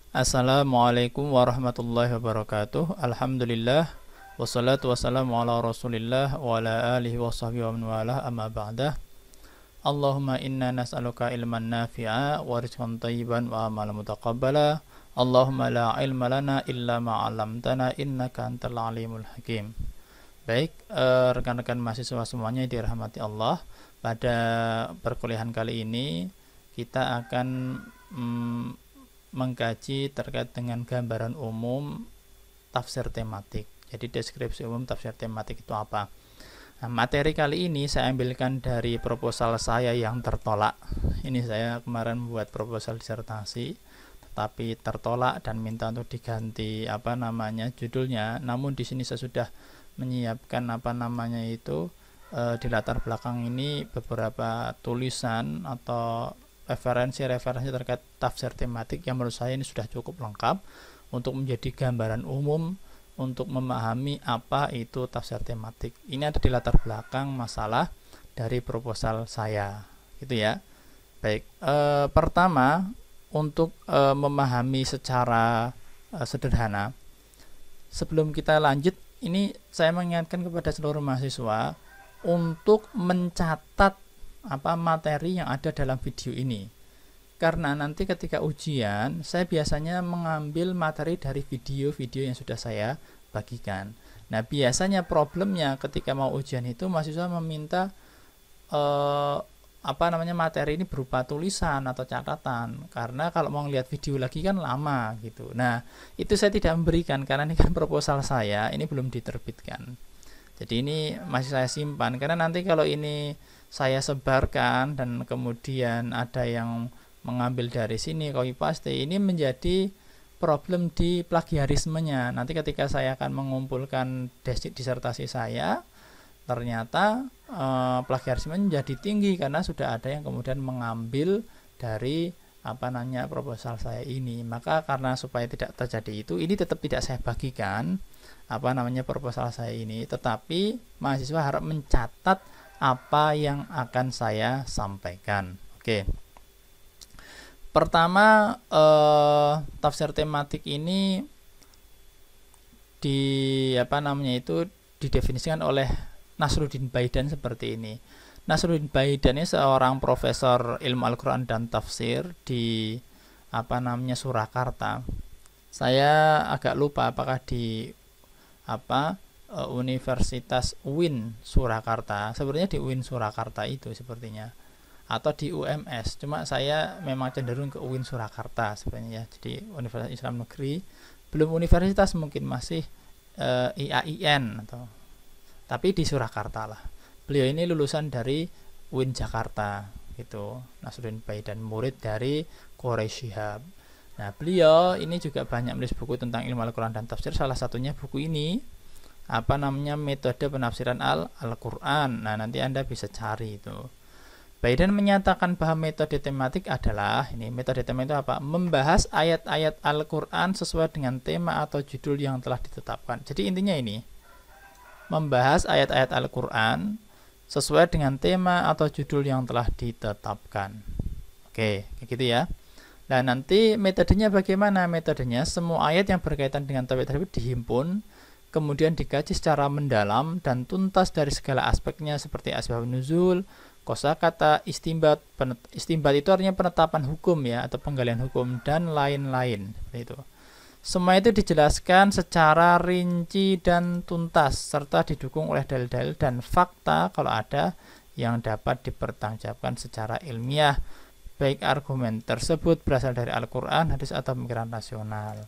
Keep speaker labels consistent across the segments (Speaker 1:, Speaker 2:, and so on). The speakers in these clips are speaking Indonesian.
Speaker 1: Assalamualaikum warahmatullahi wabarakatuh. Alhamdulillah wassalatu wassalamu ala Rasulillah wa ala alihi washabihi wa man walah amma ba'dah. Allahumma inna nas'aluka ilman nafi'a wa rizqan thayyiban wa amalan mutaqabbala. Allahumma la ilma lana illa ma 'allamtana innaka antal alimul hakim. Baik, rekan-rekan mahasiswa semuanya dirahmati Allah. Pada perkuliahan kali ini kita akan mengkaji terkait dengan gambaran umum tafsir tematik. Jadi deskripsi umum tafsir tematik itu apa? Nah, materi kali ini saya ambilkan dari proposal saya yang tertolak. Ini saya kemarin membuat proposal disertasi, tetapi tertolak dan minta untuk diganti judulnya. Namun di sini saya sudah menyiapkan di latar belakang ini beberapa tulisan atau referensi-referensi terkait tafsir tematik yang menurut saya ini sudah cukup lengkap untuk menjadi gambaran umum untuk memahami apa itu tafsir tematik. Ini ada di latar belakang masalah dari proposal saya, gitu ya. Baik, pertama untuk memahami secara sederhana, sebelum kita lanjut, ini saya mengingatkan kepada seluruh mahasiswa untuk mencatat materi yang ada dalam video ini, karena nanti ketika ujian saya biasanya mengambil materi dari video-video yang sudah saya bagikan. Nah, biasanya problemnya ketika mau ujian itu mahasiswa meminta materi ini berupa tulisan atau catatan, karena kalau mau lihat video lagi kan lama gitu. Nah, itu saya tidak memberikan karena ini kan proposal saya, ini belum diterbitkan. Jadi ini masih saya simpan, karena nanti kalau ini saya sebarkan dan kemudian ada yang mengambil dari sini copy paste, ini menjadi problem di plagiarismenya. Nanti ketika saya akan mengumpulkan disertasi saya, ternyata plagiarisme menjadi tinggi karena sudah ada yang kemudian mengambil dari proposal saya ini. Maka karena supaya tidak terjadi itu, ini tetap tidak saya bagikan proposal saya ini, tetapi mahasiswa harap mencatat apa yang akan saya sampaikan. Oke. Pertama, tafsir tematik ini didefinisikan oleh Nasruddin Baidan seperti ini. Nasruddin Baidan ini seorang profesor ilmu Al-Qur'an dan tafsir di Surakarta. Saya agak lupa apakah di Universitas UIN Surakarta, sebenarnya di UIN Surakarta itu sepertinya, atau di UMS, cuma saya memang cenderung ke UIN Surakarta sebenarnya. Jadi Universitas Islam Negeri, belum universitas, mungkin masih IAIN tapi di Surakarta lah. Beliau ini lulusan dari UIN Jakarta gitu. Nasruddin Baidan, murid dari Quraish Shihab. Nah, beliau ini juga banyak menulis buku tentang ilmu Al-Quran dan tafsir. Salah satunya buku ini, metode penafsiran Al-Quran. Nah, nanti Anda bisa cari itu. Baidan menyatakan bahwa metode tematik adalah, metode tematik itu apa? Membahas ayat-ayat Al-Quran sesuai dengan tema atau judul yang telah ditetapkan. Jadi intinya ini, membahas ayat-ayat Al-Quran sesuai dengan tema atau judul yang telah ditetapkan. Oke, kayak gitu ya. Nah, nanti metodenya bagaimana? Metodenya, semua ayat yang berkaitan dengan tauhid tersebut dihimpun, kemudian dikaji secara mendalam dan tuntas dari segala aspeknya, seperti asbab nuzul, kosakata, istimbat. Istimbat itu artinya penetapan hukum ya, atau penggalian hukum, dan lain-lain. Seperti itu. Semua itu dijelaskan secara rinci dan tuntas, serta didukung oleh dalil-dalil dan fakta kalau ada yang dapat dipertanggungjawabkan secara ilmiah, baik argumen tersebut berasal dari Al-Quran, hadis, atau pemikiran rasional.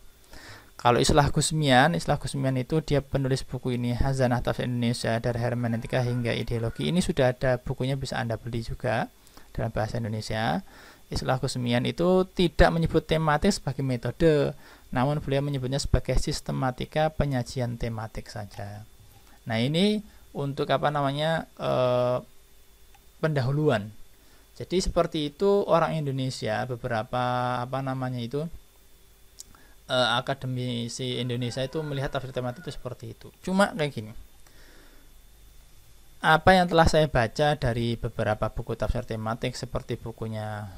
Speaker 1: Kalau Islah Gusmian itu dia penulis buku ini, Hazanah Tafsir Indonesia dari Hermeneutika hingga Ideologi. Ini sudah ada bukunya, bisa Anda beli juga dalam bahasa Indonesia. Islah Gusmian itu tidak menyebut tematik sebagai metode, namun beliau menyebutnya sebagai sistematika penyajian tematik saja. Nah, ini untuk pendahuluan. Jadi seperti itu orang Indonesia, beberapa akademisi Indonesia itu melihat tafsir tematik itu seperti itu. Cuma kayak gini, apa yang telah saya baca dari beberapa buku tafsir tematik seperti bukunya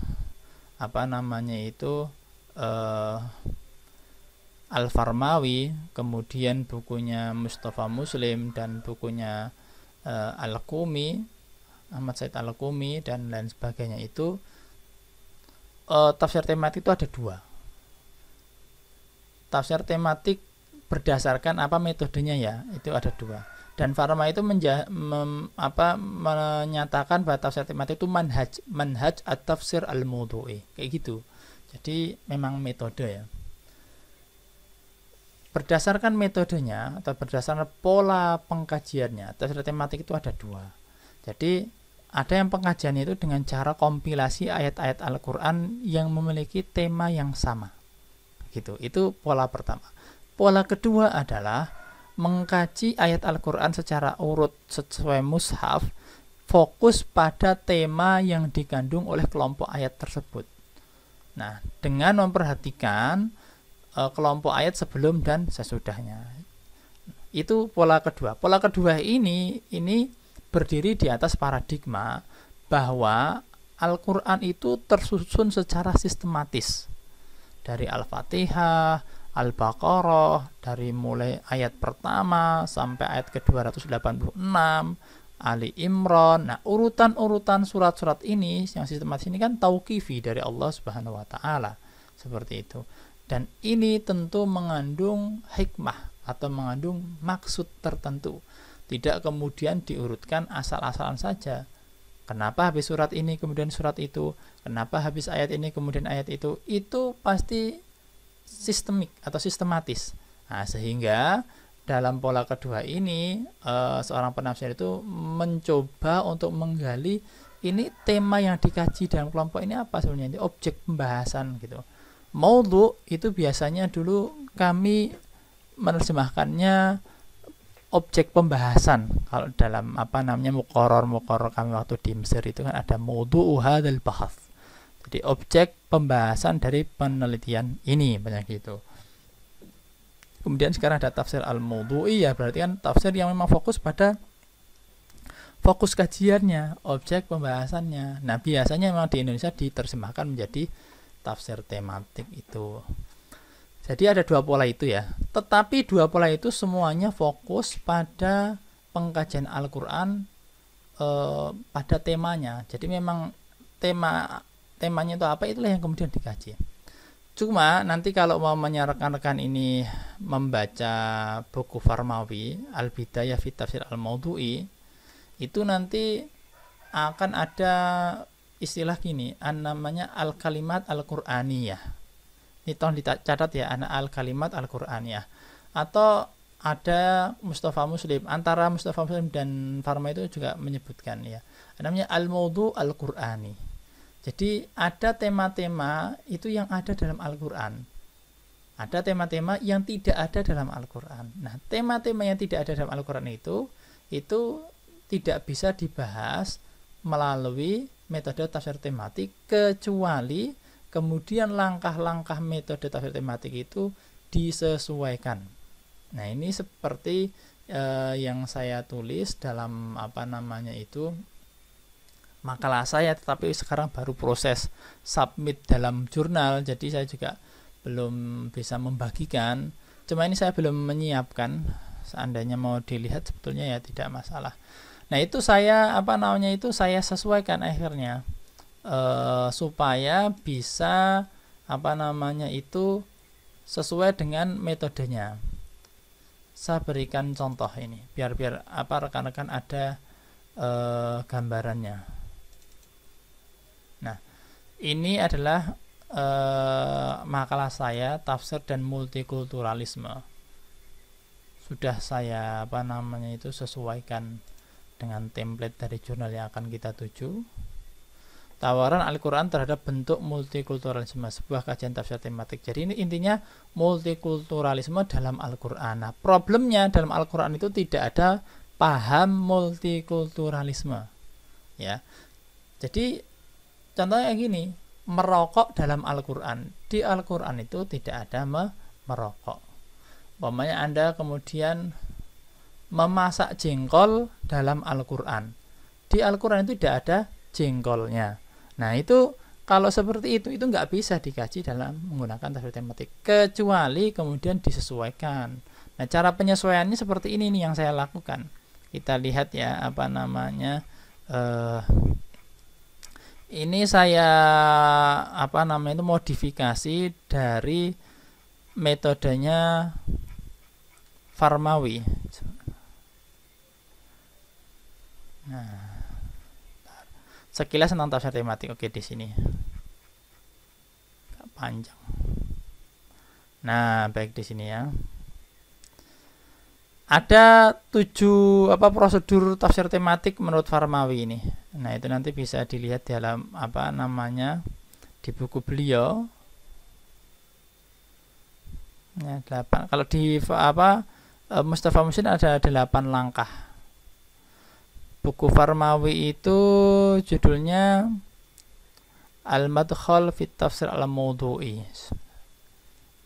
Speaker 1: Al-Farmawi, kemudian bukunya Mustafa Muslim, dan bukunya Al-Qumi, Ahmad Said Al-Qumi, dan lain sebagainya, itu tafsir tematik itu ada dua. Tafsir tematik berdasarkan apa metodenya ya, itu ada dua. Dan Farma itu menyatakan bahwa tafsir tematik itu manhaj at-tafsir al-mawdu'i, kayak gitu. Jadi memang metode ya. Berdasarkan metodenya atau berdasarkan pola pengkajiannya, tafsir tematik itu ada dua. Jadi ada yang pengkajiannya itu dengan cara kompilasi ayat-ayat Al-Quran yang memiliki tema yang sama. Gitu. Itu pola pertama. Pola kedua adalah mengkaji ayat Al-Quran secara urut sesuai mushaf, fokus pada tema yang dikandung oleh kelompok ayat tersebut. Nah, dengan memperhatikan kelompok ayat sebelum dan sesudahnya. Itu pola kedua. Pola kedua ini berdiri di atas paradigma bahwa Al-Quran itu tersusun secara sistematis. Dari Al-Fatihah, Al-Baqarah, dari mulai ayat pertama sampai ayat ke-286, Ali Imran. Nah, urutan-urutan surat-surat ini yang sistematis ini kan tauqifi dari Allah Subhanahu wa taala. Seperti itu. Dan ini tentu mengandung hikmah atau mengandung maksud tertentu. Tidak kemudian diurutkan asal-asalan saja. Kenapa habis surat ini kemudian surat itu? Kenapa habis ayat ini kemudian ayat itu? Itu pasti sistemik atau sistematis. Nah, sehingga dalam pola kedua ini seorang penafsir itu mencoba untuk menggali ini tema yang dikaji dalam kelompok ini apa sebenarnya, ini objek pembahasan gitu. Maudhu itu biasanya dulu kami menerjemahkannya objek pembahasan. Kalau dalam muqarrar kami waktu di Mesir itu kan ada maudhu'u hadzal bahats. Jadi objek pembahasan dari penelitian ini, banyak gitu. Kemudian sekarang ada tafsir al-maudhu'i, ya berarti kan tafsir yang memang fokus pada fokus kajiannya, objek pembahasannya. Nah, biasanya memang di Indonesia diterjemahkan menjadi tafsir tematik itu. Jadi ada dua pola itu ya. Tetapi dua pola itu semuanya fokus pada pengkajian Al-Quran pada temanya. Jadi memang temanya itu apa, itulah yang kemudian dikaji. Cuma nanti kalau mau rekan-rekan ini membaca buku Farmawi Al-Bidayah fi Tafsir Al-Mawdu'i, itu nanti akan ada istilah gini, namanya al-kalimat al-Qur'aniyah. Ini tolong dicatat ya, al-kalimat al-Qur'aniyah. Atau ada Mustafa Muslim, antara Mustafa Muslim dan Farma itu juga menyebutkan ya, namanya al-mawdu' al-Qur'ani. Jadi ada tema-tema itu yang ada dalam Al-Quran, ada tema-tema yang tidak ada dalam Al-Quran. Nah, tema-tema yang tidak ada dalam Al-Quran itu tidak bisa dibahas melalui metode tafsir tematik, kecuali kemudian langkah-langkah metode tafsir tematik itu disesuaikan. Nah, ini seperti yang saya tulis dalam makalah saya, tetapi sekarang baru proses submit dalam jurnal, jadi saya juga belum bisa membagikan. Cuma ini saya belum menyiapkan, seandainya mau dilihat sebetulnya ya tidak masalah. Nah, itu saya saya sesuaikan akhirnya supaya bisa sesuai dengan metodenya. Saya berikan contoh ini biar rekan-rekan ada gambarannya. Nah, ini adalah makalah saya, tafsir dan multikulturalisme. Sudah saya sesuaikan dengan template dari jurnal yang akan kita tuju. Tawaran Al-Quran terhadap bentuk multikulturalisme, sebuah kajian tafsir tematik. Jadi ini intinya multikulturalisme dalam Al-Quran. Nah, problemnya dalam Al-Quran itu tidak ada paham multikulturalisme. Ya. Jadi contohnya gini, merokok dalam Al-Quran. Di Al-Quran itu tidak ada merokok. Umpamanya Anda kemudian memasak jengkol dalam Al-Quran. Di Al-Quran itu tidak ada jengkolnya. Nah, itu kalau seperti itu nggak bisa dikaji dalam menggunakan tafsir tematik, kecuali kemudian disesuaikan. Nah, cara penyesuaiannya seperti ini nih yang saya lakukan. Kita lihat ya, apa namanya, ini saya itu modifikasi dari metodenya Farmawi. Nah, sekilas tentang tafsir tematik. Oke, di sini agak panjang. Nah, baik, di sini ya. Ada 7 prosedur tafsir tematik menurut Farmawi ini. Nah, itu nanti bisa dilihat dalam di buku beliau. Ya, 8. Kalau di Mustafa Muhsin ada 8 langkah. Buku Farmawi itu judulnya Al-Madkhal fit Tafsir al-Mawdu'i.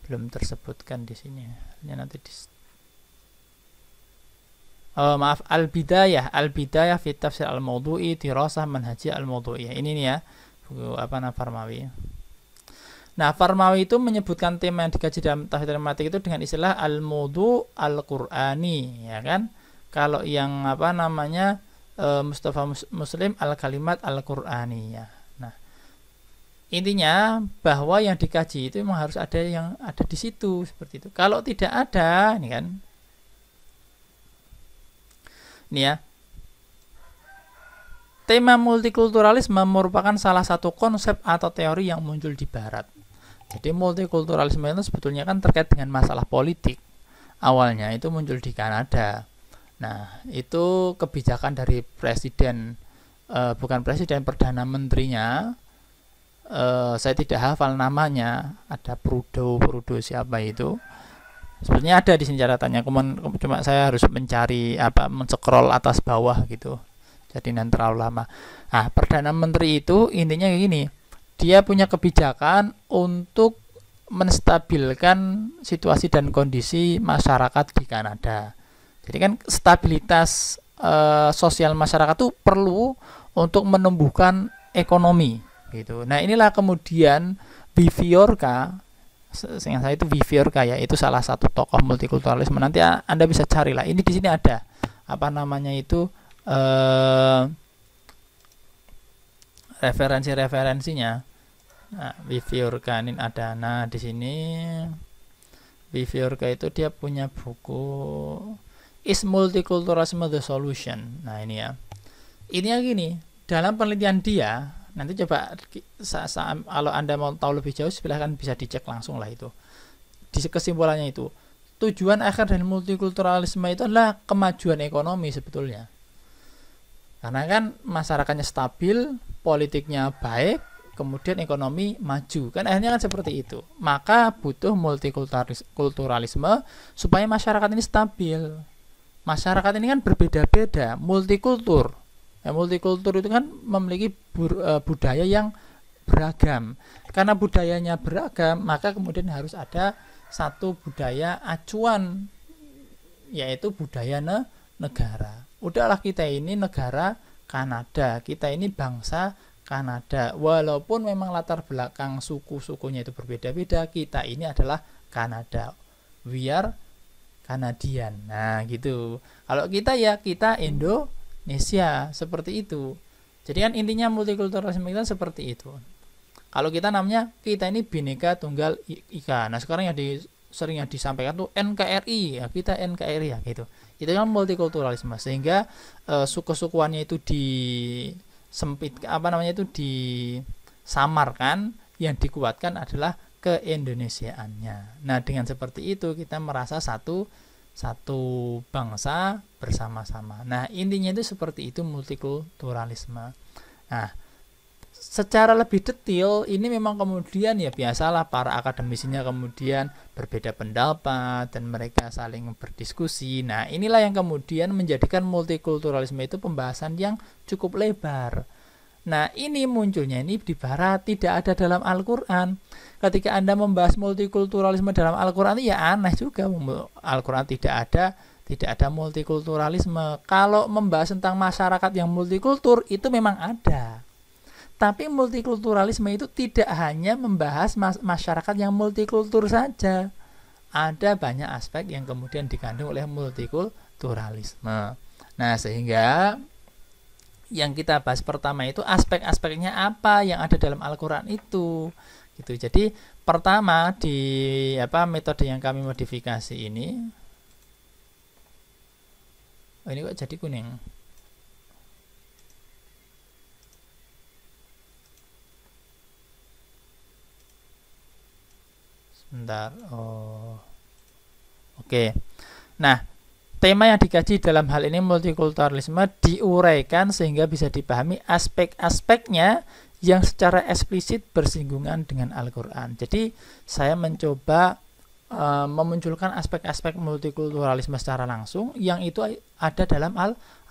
Speaker 1: Belum tersebutkan di sini. Ya, nanti Al-Bidayah fit Tafsir al-Mawdu'i Dirasah Manhajiyah al-Mawdu'iyah. Ini nih ya, buku Farmawi. Nah, Farmawi itu menyebutkan tema yang dikaji dalam tafsir tematik itu dengan istilah al-mawdu' al-Qur'ani, ya kan? Kalau yang Mustafa Muslim al-kalimat al-Qur'aniyah. Nah, intinya bahwa yang dikaji itu memang harus ada yang ada di situ, seperti itu. Kalau tidak ada, ini kan, ini ya, tema multikulturalisme merupakan salah satu konsep atau teori yang muncul di Barat. Jadi multikulturalisme itu sebetulnya kan terkait dengan masalah politik. Awalnya itu muncul di Kanada. Nah, itu kebijakan dari presiden, bukan presiden, perdana menterinya. Saya tidak hafal namanya. Ada Prudo siapa itu. Sebetulnya ada di sini catatannya. Cuma saya harus mencari men-scroll atas bawah gitu. Jadi nanti terlalu lama. Nah, perdana menteri itu intinya kayak gini. Dia punya kebijakan untuk menstabilkan situasi dan kondisi masyarakat di Kanada. Jadi kan stabilitas sosial masyarakat itu perlu untuk menumbuhkan ekonomi gitu. Nah, inilah kemudian Viviorka, seingat saya itu Viviorka ya, itu salah satu tokoh multikulturalisme. Nanti Anda bisa carilah. Ini di sini ada referensinya. Nah, Viviorka ini ada. Nah, di sini Viviorka itu dia punya buku Is Multiculturalism the Solution. Nah, ini ya. Ini yang gini, dalam penelitian dia, nanti coba kalau Anda mau tahu lebih jauh silahkan bisa dicek langsung lah itu. Di kesimpulannya itu, tujuan akhir dari multikulturalisme itu adalah kemajuan ekonomi sebetulnya. Karena kan masyarakatnya stabil, politiknya baik, kemudian ekonomi maju. Kan akhirnya kan seperti itu. Maka butuh multikulturalisme supaya masyarakat ini stabil. Masyarakat ini kan berbeda-beda, multikultur. Ya, multikultur itu kan memiliki budaya yang beragam. Karena budayanya beragam, maka kemudian harus ada satu budaya acuan, yaitu budaya negara. Udahlah, kita ini negara Kanada, kita ini bangsa Kanada. Walaupun memang latar belakang suku-sukunya itu berbeda-beda, kita ini adalah Kanada. We are Kanadian. Nah, gitu. Kalau kita ya kita Indonesia, seperti itu. Jadi kan intinya multikulturalisme itu seperti itu. Kalau kita namanya kita ini Bhinneka Tunggal Ika. Nah, sekarang yang sering disampaikan tuh NKRI, ya kita NKRI ya gitu. Itu kan multikulturalisme, sehingga suku-sukuannya itu disamarkan, yang dikuatkan adalah keindonesiaannya. Nah, dengan seperti itu kita merasa satu bangsa bersama-sama. Nah, intinya itu seperti itu multikulturalisme. Nah, secara lebih detail ini memang kemudian ya biasalah para akademisinya kemudian berbeda pendapat dan mereka saling berdiskusi. Nah, inilah yang kemudian menjadikan multikulturalisme itu pembahasan yang cukup lebar. Nah, ini munculnya ini di Barat, tidak ada dalam Al-Quran. Ketika Anda membahas multikulturalisme dalam Al-Quran, ya aneh juga. Al-Quran tidak ada multikulturalisme. Kalau membahas tentang masyarakat yang multikultur, itu memang ada. Tapi multikulturalisme itu tidak hanya membahas masyarakat yang multikultur saja. Ada banyak aspek yang kemudian dikandung oleh multikulturalisme. Nah, sehingga yang kita bahas pertama itu aspek-aspeknya apa yang ada dalam Al-Qur'an itu. Gitu. Jadi, pertama di metode yang kami modifikasi ini. Oh, ini kok jadi kuning. Sebentar. Oh. Oke. Nah, tema yang dikaji dalam hal ini multikulturalisme diuraikan sehingga bisa dipahami aspek-aspeknya yang secara eksplisit bersinggungan dengan Al-Qur'an. Jadi, saya mencoba memunculkan aspek-aspek multikulturalisme secara langsung yang itu ada dalam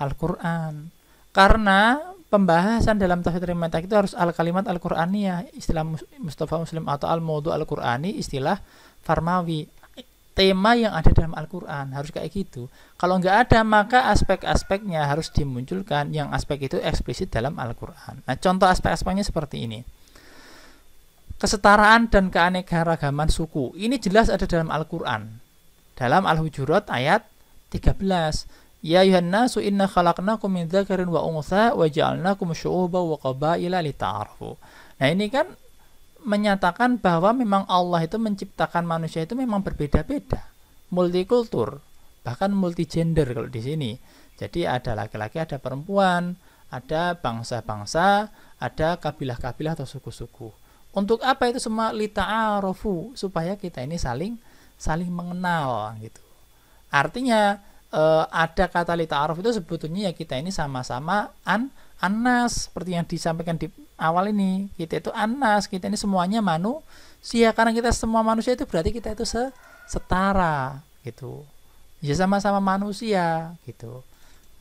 Speaker 1: Al-Qur'an. Karena pembahasan dalam tafsir mantak itu harus al-kalimat al-Qur'aniyah, istilah Mustafa Muslim, atau al-mawdu al-Qur'ani, istilah Farmawi. Tema yang ada dalam Al-Qur'an harus kayak gitu. Kalau nggak ada, maka aspek-aspeknya harus dimunculkan yang aspek itu eksplisit dalam Al-Qur'an. Nah, contoh aspek-aspeknya seperti ini. Kesetaraan dan keanekaragaman suku. Ini jelas ada dalam Al-Qur'an. Dalam Al-Hujurat ayat 13. Ya ayuhan nasu inna khalaqnakum min dzakarin wa untha wa ja'alnakum syu'uban wa qabaila lita'arafu. Nah, ini kan menyatakan bahwa memang Allah itu menciptakan manusia itu memang berbeda-beda, multikultur, bahkan multigender kalau di sini. Jadi ada laki-laki, ada perempuan, ada bangsa-bangsa, ada kabilah-kabilah atau suku-suku. Untuk apa itu semua? Lita'arafu, supaya kita ini saling mengenal gitu. Artinya ada kata lita'aruf itu sebetulnya ya kita ini sama-sama annas, seperti yang disampaikan di awal ini. Kita itu annas, kita ini semuanya manusia. Karena kita semua manusia itu berarti kita itu setara gitu. Ya sama-sama manusia gitu.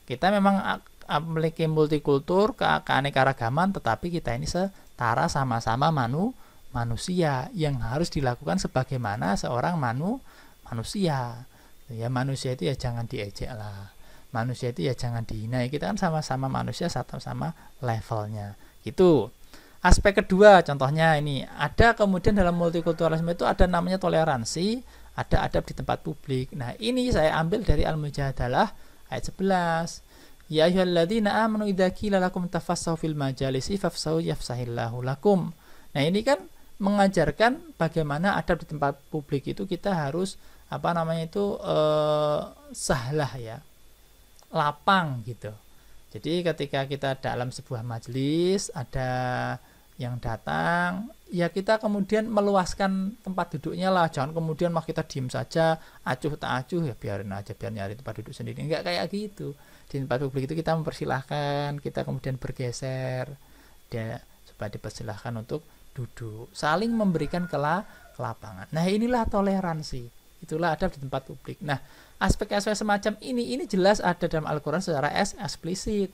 Speaker 1: Kita memang memiliki multikultur, keanekaragaman, tetapi kita ini setara, sama-sama manusia yang harus dilakukan sebagaimana seorang manusia. Ya, manusia itu ya jangan diejek lah. Manusia itu ya jangan dihina. Kita kan sama-sama manusia, sama levelnya. Gitu. Aspek kedua contohnya ini, ada kemudian dalam multikulturalisme itu ada namanya toleransi, ada adab di tempat publik. Nah, ini saya ambil dari Al-Mujadalah ayat 11. Ya ayyuhalladzina amanu idza qila lakum tafassahu fil majalisi fafsahu yafsahillahu lakum. Nah, ini kan mengajarkan bagaimana adab di tempat publik itu kita harus sahlah ya, lapang gitu. Jadi ketika kita dalam sebuah majelis ada yang datang, ya kita kemudian meluaskan tempat duduknya lah. Jangan kemudian kita diem saja, acuh tak acuh, ya biarin aja, biar nyari tempat duduk sendiri. Enggak kayak gitu. Di tempat publik itu kita mempersilahkan, kita kemudian bergeser supaya dipersilahkan untuk duduk, saling memberikan kelapangan. Nah, inilah toleransi, itulah adab di tempat publik. Nah, aspek-aspek semacam ini jelas ada dalam Al-Quran secara eksplisit.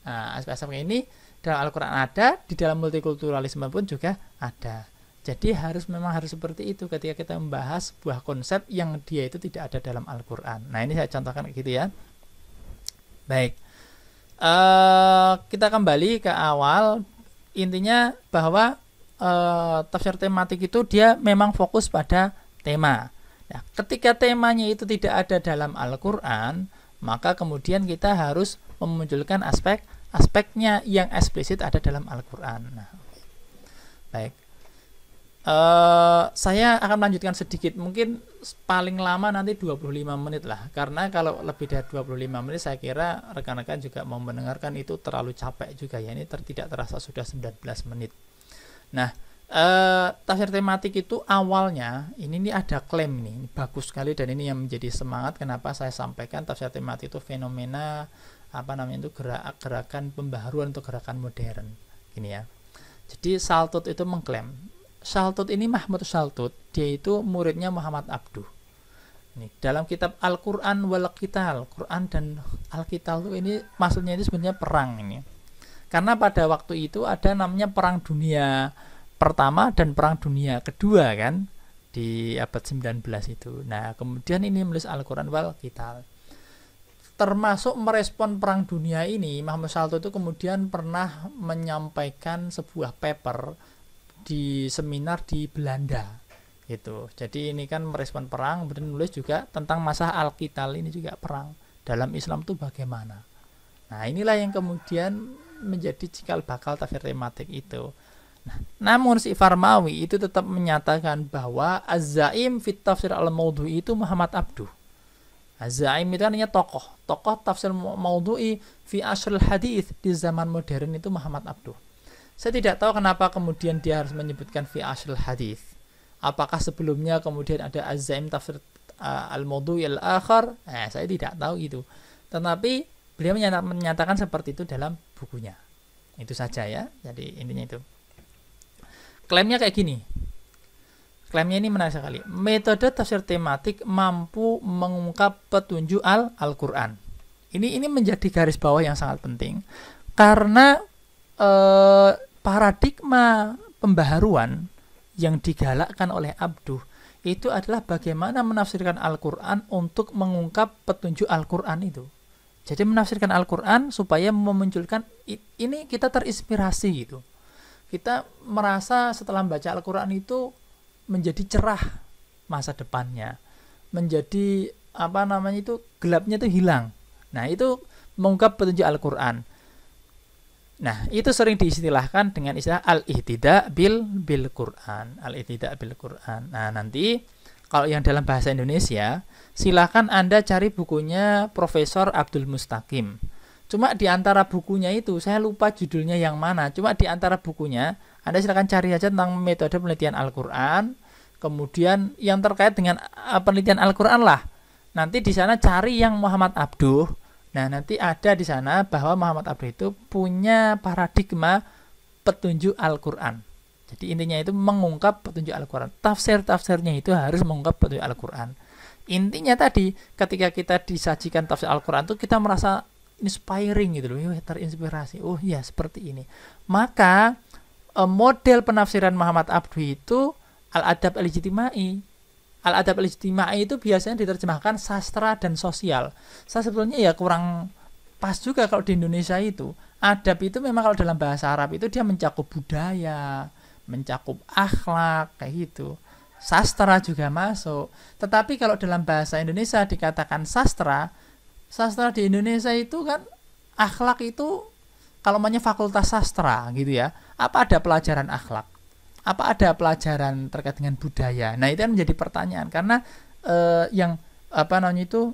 Speaker 1: Nah, aspek-aspek ini dalam Al-Quran ada, di dalam multikulturalisme pun juga ada. Jadi memang harus seperti itu ketika kita membahas sebuah konsep yang dia itu tidak ada dalam Al-Quran. Nah, ini saya contohkan gitu ya. Baik, kita kembali ke awal. Intinya bahwa tafsir tematik itu dia memang fokus pada tema. Nah, ketika temanya itu tidak ada dalam Al-Quran, maka kemudian kita harus memunculkan aspeknya yang eksplisit ada dalam Al-Quran. Nah, baik, saya akan melanjutkan sedikit, mungkin paling lama nanti 25 menit lah, karena kalau lebih dari 25 menit saya kira rekan-rekan juga mau mendengarkan itu terlalu capek juga ya. Ini tidak terasa sudah 19 menit. Nah, tafsir tematik itu awalnya ini ada klaim nih, ini bagus sekali, dan ini yang menjadi semangat kenapa saya sampaikan tafsir tematik itu fenomena itu gerakan pembaharuan atau gerakan modern gini ya. Jadi Saltut itu mengklaim, Saltut ini Mahmud Saltut, dia itu muridnya Muhammad Abduh. Ini dalam kitab Al-Quran wal Qital, Quran dan Al-Qital itu ini maksudnya ini sebenarnya perang ini. Karena pada waktu itu ada namanya perang dunia pertama dan perang dunia kedua kan, di abad 19 itu. Nah, kemudian ini menulis Al-Quran wal Qital. termasuk merespon Perang Dunia ini, Muhammad Shalto itu kemudian pernah menyampaikan sebuah paper di seminar di Belanda gitu. Jadi ini kan merespon perang, kemudian nulis juga tentang masalah al-qital, ini juga perang dalam Islam itu bagaimana. Nah inilah yang kemudian menjadi cikal bakal tafsir tematik itu. Nah, namun si Farmawi itu tetap menyatakan bahwa Az-Zaim fit tafsir al-Maudhu'i itu Muhammad Abduh. Az-Zaim itu artinya tokoh tafsir Maudhu'i fi asrul hadits di zaman modern itu Muhammad Abduh. Saya tidak tahu kenapa kemudian dia harus menyebutkan fi asrul hadits. Apakah sebelumnya kemudian ada Az-Zaim tafsir al-Maudhu'i al-akhar? Saya tidak tahu itu. Tetapi beliau menyatakan seperti itu dalam bukunya. Itu saja ya. Jadi intinya itu. Klaimnya kayak gini. Klaimnya ini menarik sekali. Metode tafsir tematik mampu mengungkap petunjuk Al-Quran. Ini menjadi garis bawah yang sangat penting. Karena paradigma pembaharuan yang digalakkan oleh Abduh itu adalah bagaimana menafsirkan Al-Quran untuk mengungkap petunjuk Al-Quran itu. Jadi menafsirkan Al-Quran supaya memunculkan, ini kita terinspirasi gitu. Kita merasa setelah membaca Al-Quran itu menjadi cerah masa depannya, menjadi gelapnya itu hilang. Nah itu mengungkap petunjuk Al-Quran. Nah itu sering diistilahkan dengan istilah al-ihtida bil Quran, al-ihtida bil Quran. Nah nanti kalau yang dalam bahasa Indonesia silahkan Anda cari bukunya Profesor Abdul Mustaqim. Cuma di antara bukunya itu, saya lupa judulnya yang mana. Cuma di antara bukunya, Anda silakan cari saja tentang metode penelitian Al-Quran. Kemudian yang terkait dengan penelitian Al-Quran lah. Nanti di sana cari yang Muhammad Abduh. Nah, nanti ada di sana bahwa Muhammad Abduh itu punya paradigma petunjuk Al-Quran. Jadi intinya itu mengungkap petunjuk Al-Quran. Tafsir-tafsirnya itu harus mengungkap petunjuk Al-Quran. Intinya tadi, ketika kita disajikan tafsir Al-Quran itu kita merasa inspiring gitu loh, terinspirasi. Oh ya seperti ini. Maka model penafsiran Muhammad Abduh itu al-adab al-ijtimai. Al-adab al-ijtimai itu biasanya diterjemahkan sastra dan sosial. Saya sebetulnya ya kurang pas juga kalau di Indonesia itu. Adab itu memang kalau dalam bahasa Arab itu dia mencakup budaya, mencakup akhlak kayak gitu. Sastra juga masuk. Tetapi kalau dalam bahasa Indonesia dikatakan sastra di Indonesia itu kan akhlak itu kalau namanya fakultas sastra gitu ya. Apa ada pelajaran akhlak? Apa ada pelajaran terkait dengan budaya? Nah, itu kan menjadi pertanyaan karena yang itu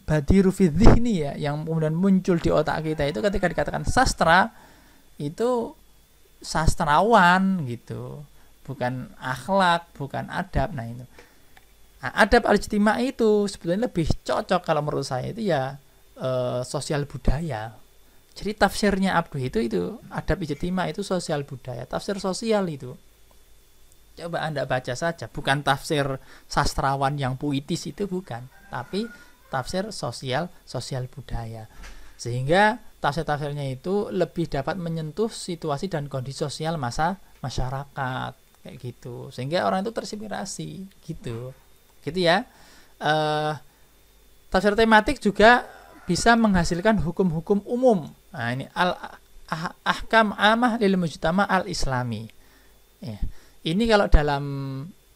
Speaker 1: badiru fi dzihni ya, yang kemudian muncul di otak kita itu ketika dikatakan sastra itu sastrawan gitu. Bukan akhlak, bukan adab. Nah, itu. Nah, adab al-ijtimai itu sebetulnya lebih cocok kalau menurut saya itu ya sosial budaya. Jadi tafsirnya Abduh itu adab ijtimai itu sosial budaya, tafsir sosial itu. Coba Anda baca saja, bukan tafsir sastrawan yang puitis itu bukan, tapi tafsir sosial budaya. Sehingga tafsir-tafsirnya itu lebih dapat menyentuh situasi dan kondisi sosial masyarakat kayak gitu. Sehingga orang itu terinspirasi gitu. Gitu ya. Tafsir tematik juga bisa menghasilkan hukum-hukum umum. Nah, ini ahkam amah lil mujtama al-islami. Ya. Ini kalau dalam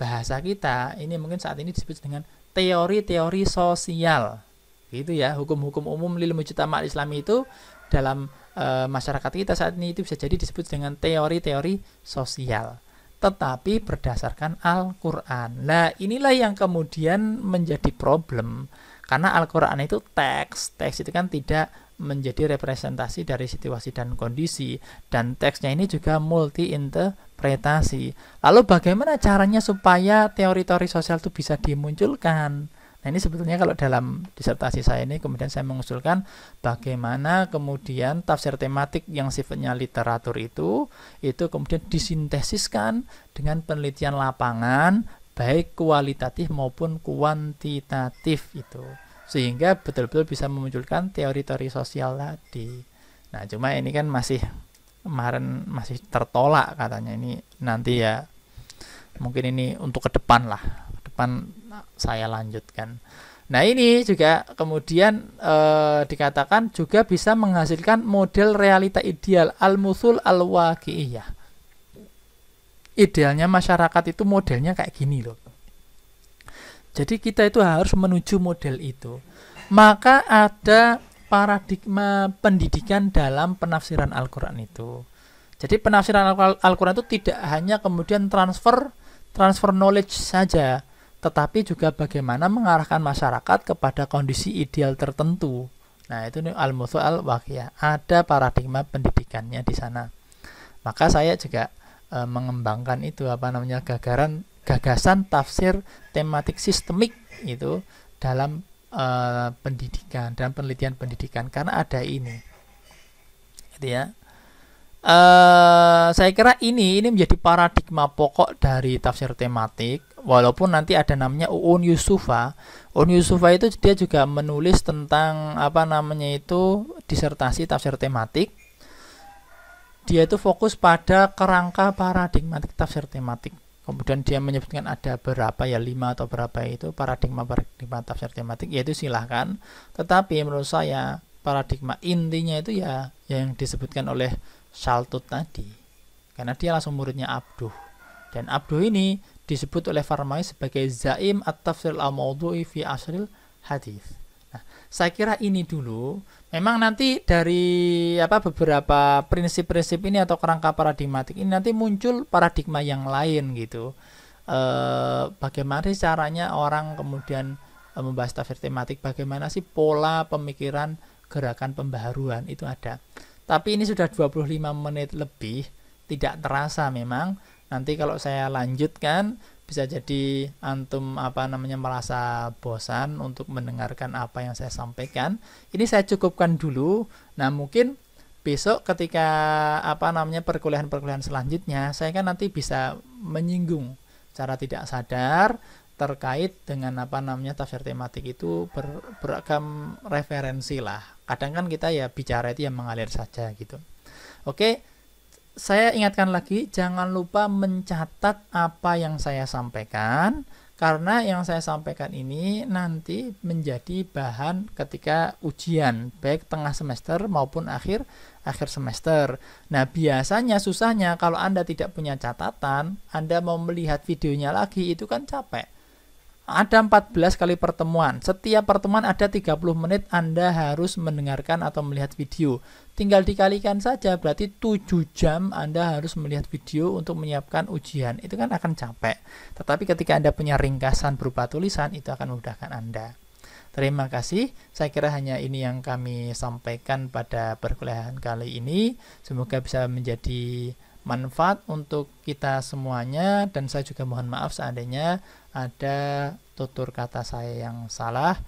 Speaker 1: bahasa kita, ini mungkin saat ini disebut dengan teori-teori sosial. Gitu ya, hukum-hukum umum lil mujtama al-islami itu dalam masyarakat kita saat ini itu bisa jadi disebut dengan teori-teori sosial. Tetapi berdasarkan Al-Quran. Nah, inilah yang kemudian menjadi problem. Karena Al-Quran itu teks itu kan tidak menjadi representasi dari situasi dan kondisi. Dan teksnya ini juga multi-interpretasi. Lalu bagaimana caranya supaya teori-teori sosial itu bisa dimunculkan? Nah, ini sebetulnya kalau dalam disertasi saya ini kemudian saya mengusulkan bagaimana kemudian tafsir tematik yang sifatnya literatur itu kemudian disintesiskan dengan penelitian lapangan baik kualitatif maupun kuantitatif itu, sehingga betul-betul bisa memunculkan teori-teori sosial tadi. Nah, cuma ini kan kemarin masih tertolak katanya, ini nanti ya mungkin ini untuk ke depan lah, saya lanjutkan. Nah, ini juga kemudian dikatakan juga bisa menghasilkan model realita ideal al-muthul al-waqi'iyah. Idealnya masyarakat itu modelnya kayak gini loh. Jadi kita itu harus menuju model itu. Maka ada paradigma pendidikan dalam penafsiran Al-Quran itu. Jadi penafsiran Al-Quran itu tidak hanya kemudian transfer knowledge saja, tetapi juga bagaimana mengarahkan masyarakat kepada kondisi ideal tertentu. Nah, itu al-muthu al-waqiyah. Ada paradigma pendidikannya di sana. Maka saya juga mengembangkan itu gagasan tafsir tematik sistemik itu dalam pendidikan, dalam penelitian pendidikan, karena ada ini. Gitu ya. Saya kira ini menjadi paradigma pokok dari tafsir tematik, walaupun nanti ada namanya U'un Yusufa. U'un Yusufa itu dia juga menulis tentang disertasi tafsir tematik. Dia itu fokus pada kerangka paradigmatik tafsir tematik. Kemudian dia menyebutkan ada berapa 5 atau berapa itu paradigma tafsir tematik, yaitu silahkan. Tetapi menurut saya paradigma intinya itu ya yang disebutkan oleh Shaltut tadi, karena dia langsung muridnya Abduh, dan Abduh ini disebut oleh Farmai sebagai Zaim at-tafsir al-mawdu'i fi asril hadis. Nah, saya kira ini dulu. Memang nanti dari beberapa prinsip-prinsip ini atau kerangka paradigmatik ini nanti muncul paradigma yang lain gitu. Bagaimana sih caranya orang kemudian membahas tafsir tematik, bagaimana sih pola pemikiran gerakan pembaharuan, itu ada. Tapi ini sudah 25 menit lebih, tidak terasa memang. Nanti kalau saya lanjutkan bisa jadi antum merasa bosan untuk mendengarkan apa yang saya sampaikan. Ini saya cukupkan dulu. Nah, mungkin besok ketika perkuliahan-perkuliahan selanjutnya, saya kan nanti bisa menyinggung secara tidak sadar terkait dengan tafsir tematik itu beragam referensi lah. Kadang kan kita ya bicara itu yang mengalir saja gitu. Oke, saya ingatkan lagi, jangan lupa mencatat apa yang saya sampaikan, karena yang saya sampaikan ini nanti menjadi bahan ketika ujian, baik tengah semester maupun akhir semester. Nah, biasanya susahnya kalau Anda tidak punya catatan, Anda mau melihat videonya lagi itu kan capek. Ada 14 kali pertemuan. Setiap pertemuan ada 30 menit Anda harus mendengarkan atau melihat video. Tinggal dikalikan saja, berarti 7 jam Anda harus melihat video untuk menyiapkan ujian. Itu kan akan capek. Tetapi ketika Anda punya ringkasan berupa tulisan, itu akan memudahkan Anda. Terima kasih. Saya kira hanya ini yang kami sampaikan pada perkuliahan kali ini. Semoga bisa menjadi manfaat untuk kita semuanya, dan saya juga mohon maaf seandainya ada tutur kata saya yang salah.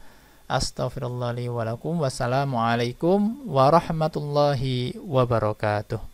Speaker 1: Astaghfirullahaladzim wa lakum. Wassalamualaikum warahmatullahi wabarakatuh.